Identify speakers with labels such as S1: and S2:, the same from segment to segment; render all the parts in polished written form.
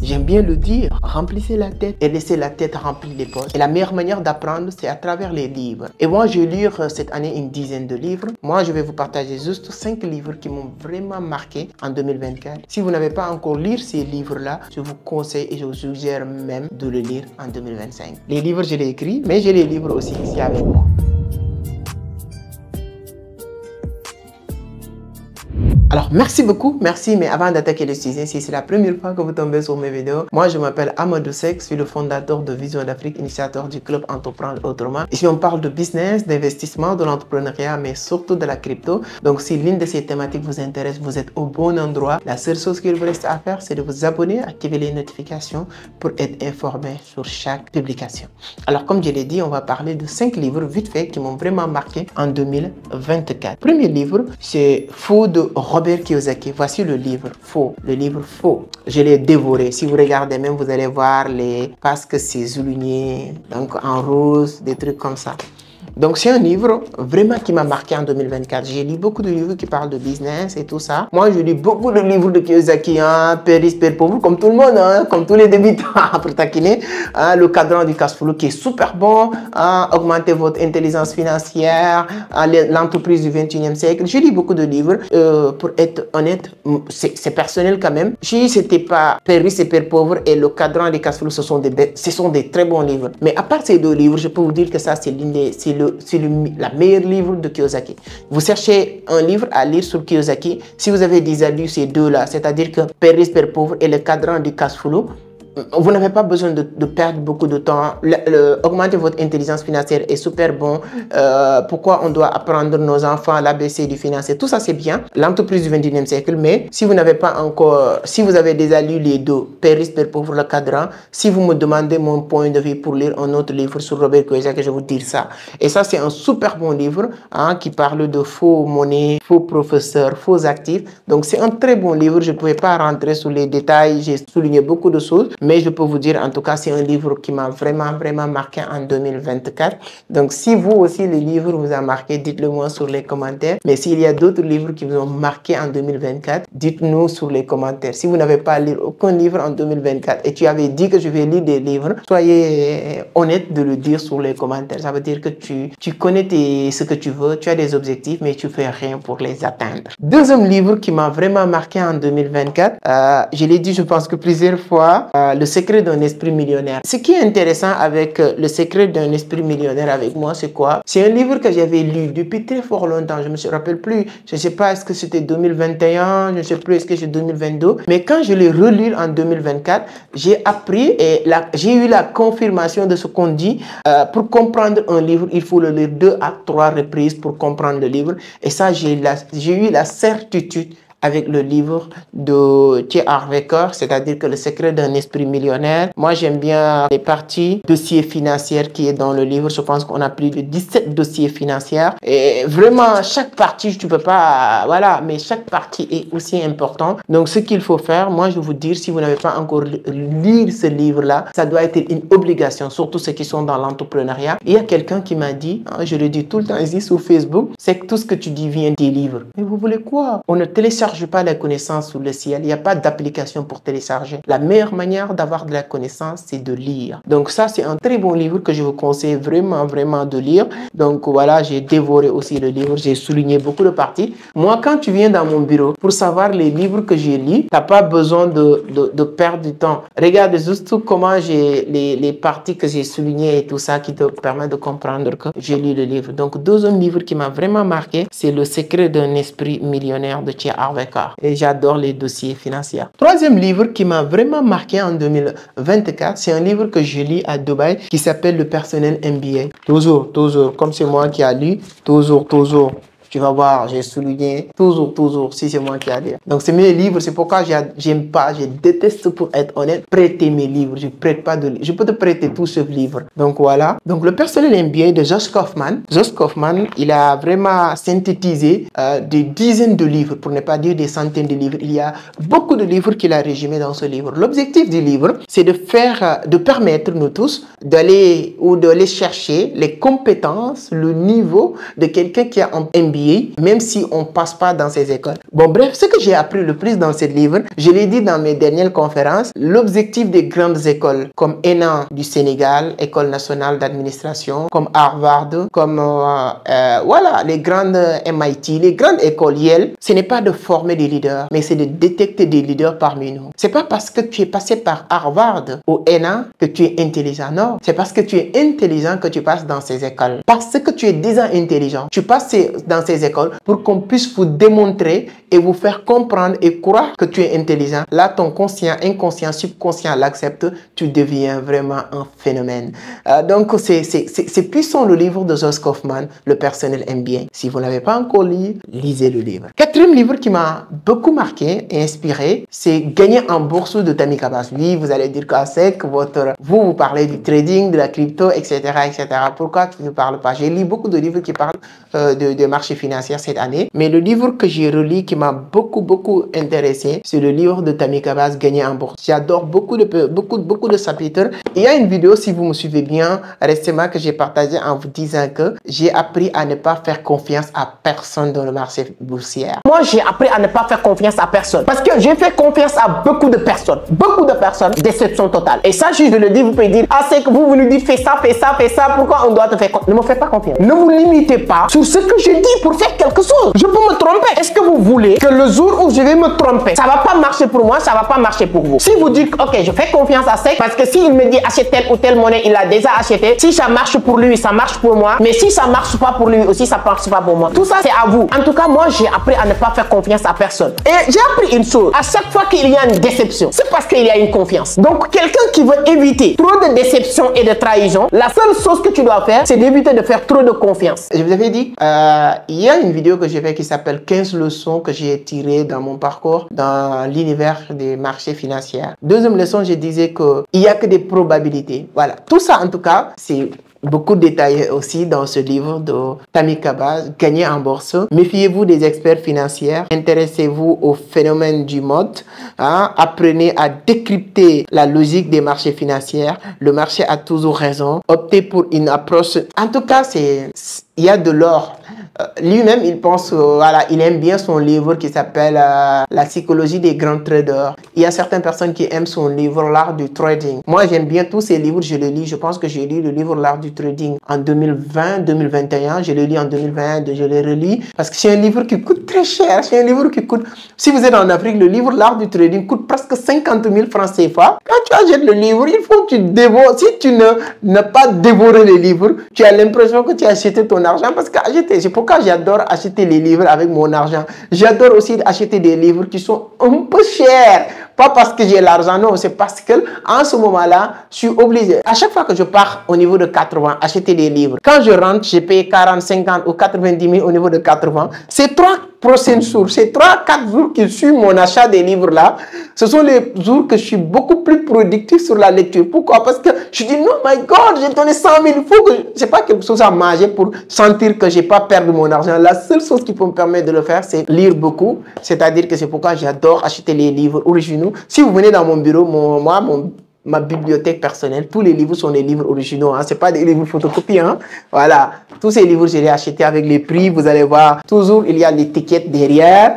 S1: J'aime bien le dire, remplissez la tête et laissez la tête remplir les poches. Et la meilleure manière d'apprendre, c'est à travers les livres. Et moi, je vais lire cette année une dizaine de livres. Moi, je vais vous partager juste 5 livres qui m'ont vraiment marqué en 2024. Si vous n'avez pas encore lu ces livres-là, je vous conseille et je vous suggère même de le lire en 2025. Les livres, je les écris, mais j'ai les livres aussi ici avec moi. Alors, merci beaucoup, merci, mais avant d'attaquer le sujet, si c'est la première fois que vous tombez sur mes vidéos, moi je m'appelle Amadou Seck, je suis le fondateur de Vision d'Afrique, initiateur du club Entreprendre Autrement. Ici, on parle de business, d'investissement, de l'entrepreneuriat, mais surtout de la crypto. Donc, si l'une de ces thématiques vous intéresse, vous êtes au bon endroit. La seule chose qu'il vous reste à faire, c'est de vous abonner, activer les notifications pour être informé sur chaque publication. Alors, comme je l'ai dit, on va parler de 5 livres vite fait qui m'ont vraiment marqué en 2024. Premier livre, c'est Faux de Robert Kiyosaki. Voici le livre Faux, le livre Faux. Je l'ai dévoré. Si vous regardez même, vous allez voir les parce que c'est souligné, donc en rose, des trucs comme ça. Donc, c'est un livre vraiment qui m'a marqué en 2024. J'ai lu beaucoup de livres qui parlent de business et tout ça. Moi, je lis beaucoup de livres de Kiyosaki, hein, Père riche, Père pauvre, comme tout le monde, hein, comme tous les débutants, pour taquiner. Hein, le cadran du cash flow qui est super bon. Hein, augmenter votre intelligence financière. Hein, l'entreprise du 21e siècle. Je lis beaucoup de livres. Pour être honnête, c'est personnel quand même. Si c'était pas Père riche et Père pauvre et le cadran du cash flow, ce sont des très bons livres. Mais à part ces deux livres, je peux vous dire que ça, c'est la meilleure livre de Kiyosaki. Vous cherchez un livre à lire sur Kiyosaki. Si vous avez déjà lu ces deux-là, c'est-à-dire que Père riche, Père pauvre et le cadran du cash flow, vous n'avez pas besoin de perdre beaucoup de temps. Augmenter votre intelligence financière est super bon. Pourquoi on doit apprendre nos enfants l'ABC du financier? Tout ça, c'est bien. L'entreprise du 21e siècle. Mais si vous n'avez pas encore, si vous avez déjà lu les deux, Père riche, Père pauvre, le cadran, si vous me demandez mon point de vue pour lire un autre livre sur Robert Kiyosaki, je vais vous dire ça. Et ça, c'est un super bon livre hein, qui parle de faux monnaie, faux professeurs, faux actifs. Donc, c'est un très bon livre. Je ne pouvais pas rentrer sur les détails. J'ai souligné beaucoup de choses. Mais je peux vous dire, en tout cas, c'est un livre qui m'a vraiment marqué en 2024. Donc, si vous aussi, le livre vous a marqué, dites-le moi sur les commentaires. Mais s'il y a d'autres livres qui vous ont marqué en 2024, dites-nous sur les commentaires. Si vous n'avez pas lu aucun livre en 2024 et tu avais dit que je vais lire des livres, soyez honnête de le dire sur les commentaires. Ça veut dire que tu connais ce que tu veux, tu as des objectifs, mais tu fais rien pour les atteindre. Deuxième livre qui m'a vraiment marqué en 2024, je l'ai dit, je pense que plusieurs fois, Le secret d'un esprit millionnaire. Ce qui est intéressant avec Le secret d'un esprit millionnaire avec moi, c'est quoi? C'est un livre que j'avais lu depuis très fort longtemps. Je ne me rappelle plus. Je ne sais pas, est-ce que c'était 2021? Je ne sais plus, est-ce que c'est 2022? Mais quand je l'ai relu en 2024, j'ai appris et j'ai eu la confirmation de ce qu'on dit. Pour comprendre un livre, il faut le lire 2 à 3 reprises pour comprendre le livre. Et ça, j'ai eu la certitude avec le livre de T. Harv Eker, c'est-à-dire que Le secret d'un esprit millionnaire. Moi, j'aime bien les parties dossiers financiers qui est dans le livre. Je pense qu'on a plus de 17 dossiers financiers. Et vraiment, chaque partie, tu peux pas, voilà, mais chaque partie est aussi importante. Donc, ce qu'il faut faire, moi, je vais vous dire, si vous n'avez pas encore lu ce livre-là, ça doit être une obligation, surtout ceux qui sont dans l'entrepreneuriat. Il y a quelqu'un qui m'a dit, hein, je le dis tout le temps ici sur Facebook, c'est que tout ce que tu dis vient des livres. Mais vous voulez quoi? On ne télécharge pas la connaissance sous le ciel. Il n'y a pas d'application pour télécharger. La meilleure manière d'avoir de la connaissance, c'est de lire. Donc ça, c'est un très bon livre que je vous conseille vraiment de lire. Donc voilà, j'ai dévoré aussi le livre. J'ai souligné beaucoup de parties. Moi, quand tu viens dans mon bureau pour savoir les livres que j'ai lus, tu n'as pas besoin de perdre du temps. Regarde juste comment j'ai les parties que j'ai soulignées et tout ça qui te permet de comprendre que j'ai lu le livre. Donc, deuxième livre qui m'a vraiment marqué, c'est Le secret d'un esprit millionnaire de T. Harv Eker. Et j'adore les dossiers financiers. Troisième livre qui m'a vraiment marqué en 2024, c'est un livre que je lis à Dubaï qui s'appelle Le personnel MBA. Toujours, comme c'est moi qui a lu, toujours. Tu vas voir, j'ai souligné toujours, si c'est moi qui ai lu. Donc, c'est mes livres, c'est pourquoi j'aime pas, je déteste, pour être honnête, prêter mes livres. Je prête pas de livres. Je peux te prêter tout ce livre. Donc, voilà. Donc, le personnel MBA de Josh Kaufman. Josh Kaufman, il a vraiment synthétisé des dizaines de livres, pour ne pas dire des centaines de livres. Il y a beaucoup de livres qu'il a résumés dans ce livre. L'objectif du livre, c'est de permettre, nous tous, d'aller chercher les compétences, le niveau de quelqu'un qui a un MBA payer, même si on passe pas dans ces écoles. Bon, bref, ce que j'ai appris le plus dans ce livre, je l'ai dit dans mes dernières conférences, l'objectif des grandes écoles comme ENA du Sénégal, École nationale d'administration, comme Harvard, comme voilà, les grandes MIT, les grandes écoles Yale, ce n'est pas de former des leaders, mais c'est de détecter des leaders parmi nous. C'est pas parce que tu es passé par Harvard ou ENA que tu es intelligent, non. C'est parce que tu es intelligent que tu passes dans ces écoles. Parce que tu es déjà intelligent, tu passes dans ces écoles pour qu'on puisse vous démontrer et vous faire comprendre et croire que tu es intelligent. Là, ton conscient, inconscient, subconscient l'accepte, tu deviens vraiment un phénomène. Donc, c'est puissant le livre de Josh Kaufman, Le personnel aime bien. Si vous n'avez pas encore lu, lisez le livre. Quatrième livre qui m'a beaucoup marqué et inspiré, c'est Gagner en bourse de Tamika Bass. Oui, vous allez dire qu'avec vous parlez du trading, de la crypto, etc., etc. Pourquoi tu ne parles pas? J'ai lu beaucoup de livres qui parlent de marché financier cette année, mais le livre que j'ai relu qui m'a beaucoup intéressé, c'est le livre de Tamika Bass, Gagner en bourse. J'adore beaucoup de chapitres. Il y a une vidéo, si vous me suivez bien, récemment que j'ai partagé en vous disant que j'ai appris à ne pas faire confiance à personne dans le marché boursier. Moi, j'ai appris à ne pas faire confiance à personne parce que j'ai fait confiance à beaucoup de personnes, déception totale. Et ça, je le dis, vous pouvez dire, ah, c'est que vous nous dites, fais ça, pourquoi on doit te faire confiance? Ne me faites pas confiance. Ne vous limitez pas sur ce que je dis pour faire quelque chose. Je peux me tromper. Est-ce que vous voulez que le jour où je vais me tromper, ça va pas marcher pour moi, ça va pas marcher pour vous? Si vous dites, ok, je fais confiance à Sec parce que s'il me dit achète telle ou telle monnaie, il l'a déjà acheté. Si ça marche pour lui, ça marche pour moi. Mais si ça marche pas pour lui aussi, ça marche pas pour moi. Tout ça, c'est à vous. En tout cas, moi, j'ai appris à ne pas faire confiance à personne. Et j'ai appris une chose. À chaque fois qu'il y a une déception, c'est parce qu'il y a une confiance. Donc, quelqu'un qui veut éviter trop de déception et de trahison, la seule chose que tu dois faire, c'est d'éviter de faire trop de confiance. Je vous avais dit, il y a une vidéo que j'ai fait qui s'appelle 15 leçons que j'ai tirées dans mon parcours dans l'univers des marchés financiers. Deuxième leçon, je disais qu'il n'y a que des probabilités. Voilà. Tout ça, en tout cas, c'est beaucoup détaillé aussi dans ce livre de Tamika Bass, Gagner en bourse. Méfiez-vous des experts financiers. Intéressez-vous au phénomène du mode. Apprenez à décrypter la logique des marchés financiers. Le marché a toujours raison. Optez pour une approche. En tout cas, il y a de l'or. Lui-même, il pense, voilà, il aime bien son livre qui s'appelle La psychologie des grands traders. Il y a certaines personnes qui aiment son livre, L'art du trading. Moi, j'aime bien tous ces livres, je les lis. Je pense que j'ai lu le livre L'art du trading en 2020, 2021. Je le lis en 2020, je le relis parce que c'est un livre qui coûte très cher. C'est un livre qui coûte, si vous êtes en Afrique, le livre L'art du trading coûte presque 50 000 francs CFA. Quand tu achètes le livre, il faut que tu dévores. Si tu n'as pas dévoré le livre, tu as l'impression que tu as acheté ton argent parce que c'est pourquoi j'adore acheter les livres avec mon argent. J'adore aussi acheter des livres qui sont un peu chers. Pas parce que j'ai l'argent, non, c'est parce que en ce moment-là, je suis obligé. À chaque fois que je pars au niveau de 80, acheter des livres. Quand je rentre, j'ai payé 40, 50 ou 90 000 au niveau de 80. Ces 3 prochains jours, ces 3-4 jours qui suivent mon achat des livres-là, ce sont les jours que je suis beaucoup plus productif sur la lecture. Pourquoi? Parce que je dis, non, my God, j'ai donné 100 000. Il faut que c'est pas quelque chose à manger pour sentir que j'ai pas perdu mon argent. La seule chose qui peut me permettre de le faire, c'est lire beaucoup. C'est-à-dire que c'est pourquoi j'adore acheter les livres originaux. Si vous venez dans mon bureau, ma bibliothèque personnelle, tous les livres sont des livres originaux. Ce n'est pas des livres photocopiés. Voilà. Tous ces livres, je les ai achetés avec les prix. Vous allez voir, toujours, il y a l'étiquette derrière.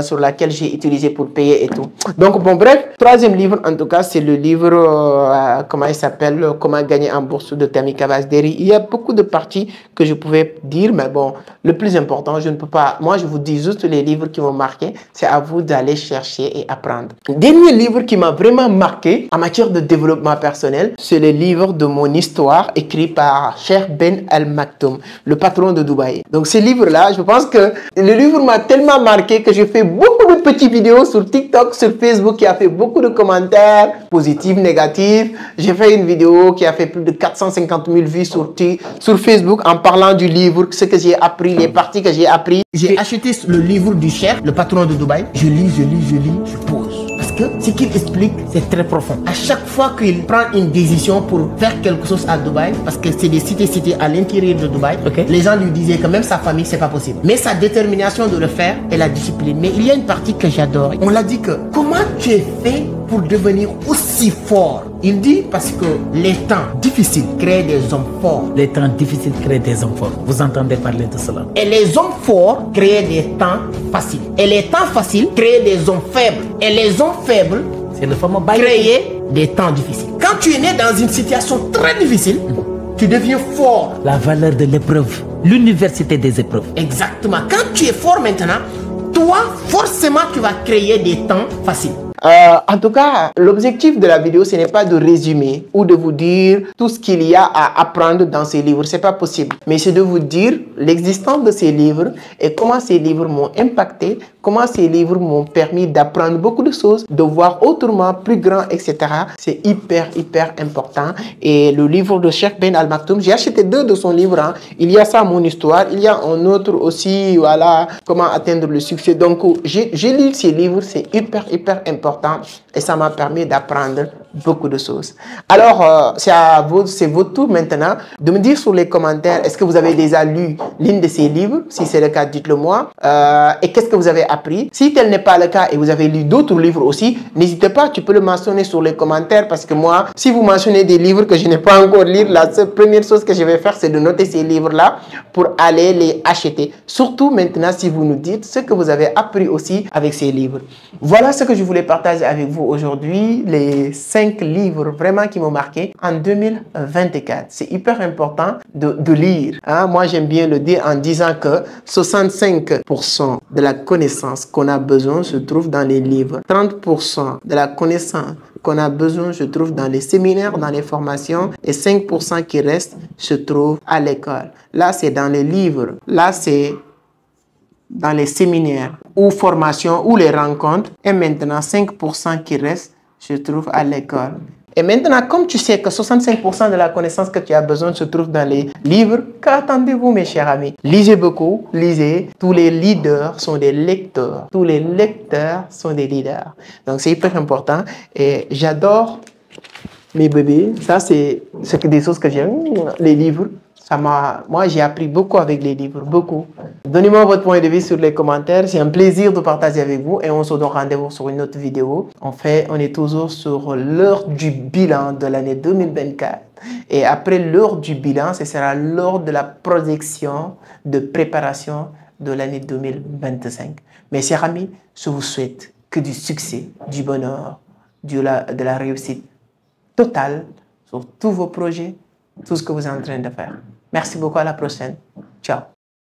S1: Sur laquelle j'ai utilisé pour payer et tout. Donc, bon, bref, troisième livre, en tout cas, c'est le livre, comment il s'appelle, Comment gagner en bourse de Tamika Bass. Il y a beaucoup de parties que je pouvais dire, mais bon, le plus important, je ne peux pas, moi, je vous dis juste les livres qui m'ont marqué, c'est à vous d'aller chercher et apprendre. Le dernier livre qui m'a vraiment marqué en matière de développement personnel, c'est le livre de mon histoire écrit par Cheikh Ben Al Maktoum, le patron de Dubaï. Donc, ce livre-là, je pense que le livre m'a tellement marqué que j'ai fait beaucoup de petites vidéos sur TikTok, sur Facebook, qui a fait beaucoup de commentaires positifs, négatifs. J'ai fait une vidéo qui a fait plus de 450 000 vues sur Facebook en parlant du livre, ce que j'ai appris, les parties que j'ai appris. J'ai acheté le livre du chef, le patron de Dubaï. Je lis, je pose. Parce que ce qu'il explique, c'est très profond. À chaque fois qu'il prend une décision pour faire quelque chose à Dubaï, parce que c'est des cités à l'intérieur de Dubaï, les gens lui disaient que même sa famille, c'est pas possible. Mais sa détermination de le faire et la discipline. Mais il y a une partie que j'adore. On l'a dit que comment tu es fait
S2: pour devenir aussi fort? Il dit parce que les temps difficiles créent des hommes forts.
S3: Les temps difficiles créent des hommes forts. Vous entendez parler de cela?
S2: Et les hommes forts créent des temps faciles. Et les temps faciles créent des hommes faibles. Et les hommes faibles
S3: c'est le fameux
S2: créer des temps difficiles. Quand tu es né dans une situation très difficile, tu deviens fort.
S3: La valeur de l'épreuve, l'université des épreuves.
S2: Exactement. Quand tu es fort maintenant, toi, forcément, tu vas créer des temps faciles.
S1: En tout cas, l'objectif de la vidéo, ce n'est pas de résumer ou de vous dire tout ce qu'il y a à apprendre dans ces livres. C'est pas possible. Mais c'est de vous dire l'existence de ces livres et comment ces livres m'ont impacté, comment ces livres m'ont permis d'apprendre beaucoup de choses, de voir autrement, plus grand, etc. C'est hyper important. Et le livre de Cheikh Ben Al-Maktoum, j'ai acheté 2 de son livre. Hein. Il y a ça, Mon Histoire. Il y a un autre aussi, voilà, Comment atteindre le succès. Donc, j'ai lu ces livres, c'est hyper important. Et ça m'a permis d'apprendre beaucoup de choses. Alors, c'est votre tour maintenant de me dire sur les commentaires, est-ce que vous avez déjà lu l'un de ces livres? Si c'est le cas, dites-le moi. Et qu'est-ce que vous avez appris? Si tel n'est pas le cas et vous avez lu d'autres livres aussi, n'hésitez pas, tu peux le mentionner sur les commentaires parce que moi, si vous mentionnez des livres que je n'ai pas encore lus, la seule première chose que je vais faire, c'est de noter ces livres-là pour aller les acheter. Surtout maintenant, si vous nous dites ce que vous avez appris aussi avec ces livres. Voilà ce que je voulais partager avec vous aujourd'hui, les 5 livres vraiment qui m'ont marqué en 2024. C'est hyper important de lire. Hein? Moi, j'aime bien le dire en disant que 65% de la connaissance qu'on a besoin se trouve dans les livres. 30% de la connaissance qu'on a besoin se trouve dans les séminaires, dans les formations, et 5% qui restent se trouvent à l'école. Là, c'est dans les livres. Là, c'est dans les séminaires ou formations ou les rencontres. Et maintenant, 5% qui restent se trouvent à l'école. Et maintenant, comme tu sais que 65% de la connaissance que tu as besoin se trouve dans les livres, qu'attendez-vous, mes chers amis? Lisez beaucoup, lisez. Tous les leaders sont des lecteurs. Tous les lecteurs sont des leaders. Donc, c'est hyper important. Et j'adore mes bébés. Ça, c'est des choses que j'aime, les livres. Moi, j'ai appris beaucoup avec les livres, beaucoup. Donnez-moi votre point de vue sur les commentaires. C'est un plaisir de partager avec vous et on se donne rendez-vous sur une autre vidéo. On est toujours sur l'heure du bilan de l'année 2024. Et après l'heure du bilan, ce sera l'heure de la projection, de préparation de l'année 2025. Mes chers amis, je vous souhaite que du succès, du bonheur, de la réussite totale sur tous vos projets, tout ce que vous êtes en train de faire. Merci beaucoup, à la prochaine. Ciao.